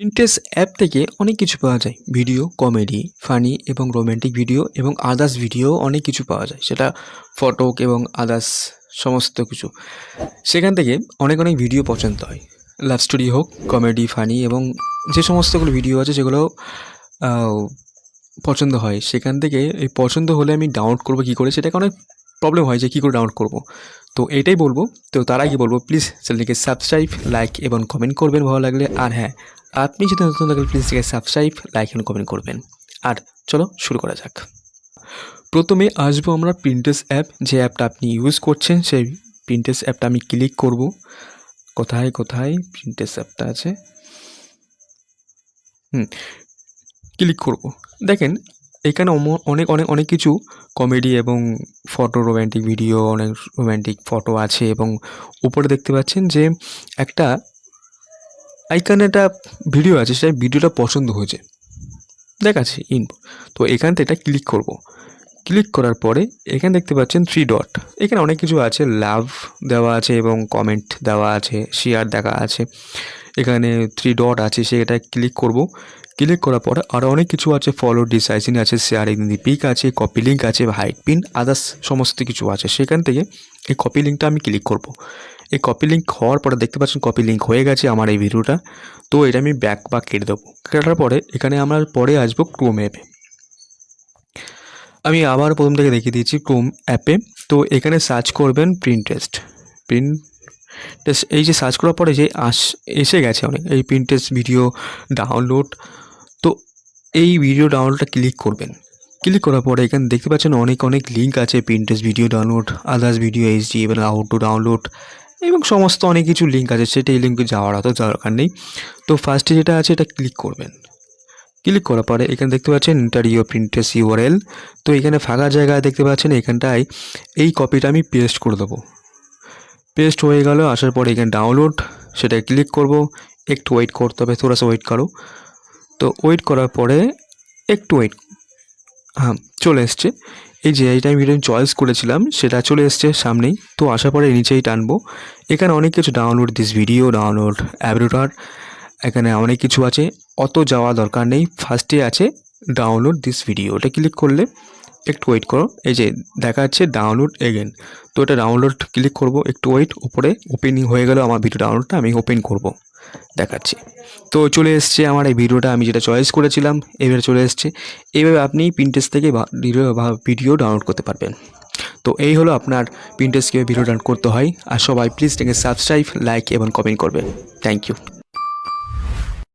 Pinterest app থেকে অনেক কিছু পাওয়া যায়। ভিডিও, কমেডি, ফানি এবং রোমান্টিক ভিডিও এবং আদার্স ভিডিও অনেক কিছু পাওয়া যায়। সেটা ফটো এবং আদার্স সমস্ত কিছু। সেখান থেকে অনেক ভিডিও পছন্দ হয়। লাভ স্টোরি হোক, কমেডি, ফানি এবং যে সমস্তগুলো ভিডিও আছে যেগুলো আও পছন্দ হয়, সেখান থেকে এই পছন্দ হলে আমি ডাউনলোড করব কী করে? সেটাকে অনেক প্রবলেম হয় যে কী করে ডাউনলোড করব। তো এটাই বলব। তো তার আগে বলব প্লিজ চ্যানেলটিকে সাবস্ক্রাইব, লাইক এবং কমেন্ট করবেন ভালো লাগলে। আর হ্যাঁ, আপনি যদি নতুন থাকেন প্লিজ চ্যানেলটিকে সাবস্ক্রাইব, লাইক এবং কমেন্ট করবেন। আর চলো শুরু করা যাক। প্রথমে আসবো আমরা Pinterest অ্যাপ, যে অ্যাপটা আপনি ইউজ করছেন সেই Pinterest অ্যাপটা আমি ক্লিক করব। কোথায় Pinterest অ্যাপটা আছে? ক্লিক করব। দেখেন এখানে অনেক কিছু কমেডি এবং ফটো, রোমান্টিক ভিডিও, অনেক রোমান্টিক ফটো আছে এবং উপরে দেখতে পাচ্ছেন যে একটা আইকনে একটা ভিডিও আছে, সেই ভিডিওটা পছন্দ হয়েছে দেখাচ্ছে তো এখান থেকে এটা ক্লিক করব। ক্লিক করার পরে এখানে দেখতে পাচ্ছেন 3 ডট। এখানে অনেক কিছু আছে, লাভ দেওয়া আছে এবং কমেন্ট দেওয়া আছে, শেয়ার দেখা আছে। এখানে 3 ডট আছে, সেটা ক্লিক করব। ক্লিক করার পরে আরও অনেক কিছু আছে, ফলো, ডিসাইজিং আছে, শেয়ারিং দি পিক আছে, কপি লিঙ্ক আছে, হাইড পিন, আদার্স সমস্ত কিছু আছে। সেখান থেকে এই কপি লিঙ্কটা আমি ক্লিক করব। এই কপি লিঙ্ক হওয়ার পরে দেখতে পাচ্ছেন কপি লিঙ্ক হয়ে গেছে আমার এই ভিডিওটা। তো এটা আমি ব্যাক বা কেটে দেবো। কাটার পরে এখানে আমরা পরে আসবো ক্রোম অ্যাপে। আমি আবার প্রথম থেকে দেখিয়ে দিয়েছি ক্রোম অ্যাপে। তো এখানে সার্চ করবেন Pinterest। এই যে সার্চ করার পরে যে এসে গেছে অনেক এই Pinterest ভিডিও ডাউনলোড। তো এই ভিডিও ডাউনলোডটা ক্লিক করবেন। ক্লিক করার পরে এখানে দেখতে পাচ্ছেন অনেক লিঙ্ক আছে, Pinterest video download, others video HD এবং হাউ টু ডাউনলোড এবং সমস্ত অনেক কিছু লিঙ্ক আছে। সেটা এই লিঙ্কে যাওয়ার অত দরকার নেই। তো ফার্স্টে যেটা আছে এটা ক্লিক করবেন। ক্লিক করার পরে এখানে দেখতে পাচ্ছেন এন্টার ইউর Pinterest URL। তো এখানে ফাঁকা জায়গায় দেখতে পাচ্ছেন এখানটায় এই কপিটা আমি পেস্ট করে দেবো। পেস্ট হয়ে গেল। আসার পরে এখানে ডাউনলোড, সেটা ক্লিক করব। একটু ওয়েট করতে হবে, থোড়া সা ওয়েট করো। তো ওয়েট করার পরে একটু ওয়েট, হ্যাঁ চলে এসছে। এই যে এইটা আমি ভিডিও চয়েস করেছিলাম সেটা চলে এসছে সামনেই। তো আসার পরে নিচেই টানবো। এখানে অনেক কিছু ডাউনলোড দিস ভিডিও, ডাউনলোড অ্যাভরিটার, এখানে অনেক কিছু আছে, অত যাওয়া দরকার নেই। ফার্স্টে আছে ডাউনলোড দিস ভিডিও, ওটা ক্লিক করলে একটু ওয়েট করো। এই যে দেখা যাচ্ছে ডাউনলোড এগেন। তো এটা ডাউনলোড ক্লিক করব, একটু ওয়েট। উপরে ওপেনিং হয়ে গেল আমার ভিডিও ডাউনলোডটা, আমি ওপেন করব, দেখাচ্ছি। তো চলে এসছে আমার এই ভিডিওটা, আমি যেটা চয়েস করেছিলাম এবারে চলে এসছে। এইভাবে আপনি Pinterest থেকে ভিডিও ডাউনলোড করতে পারবেন। তো এই হলো আপনার Pinterest কীভাবে ভিডিও ডাউনলোড করতে হয়। আর সবাই প্লিজ এটাকে সাবস্ক্রাইব, লাইক এবং কমেন্ট করবেন। Thank you.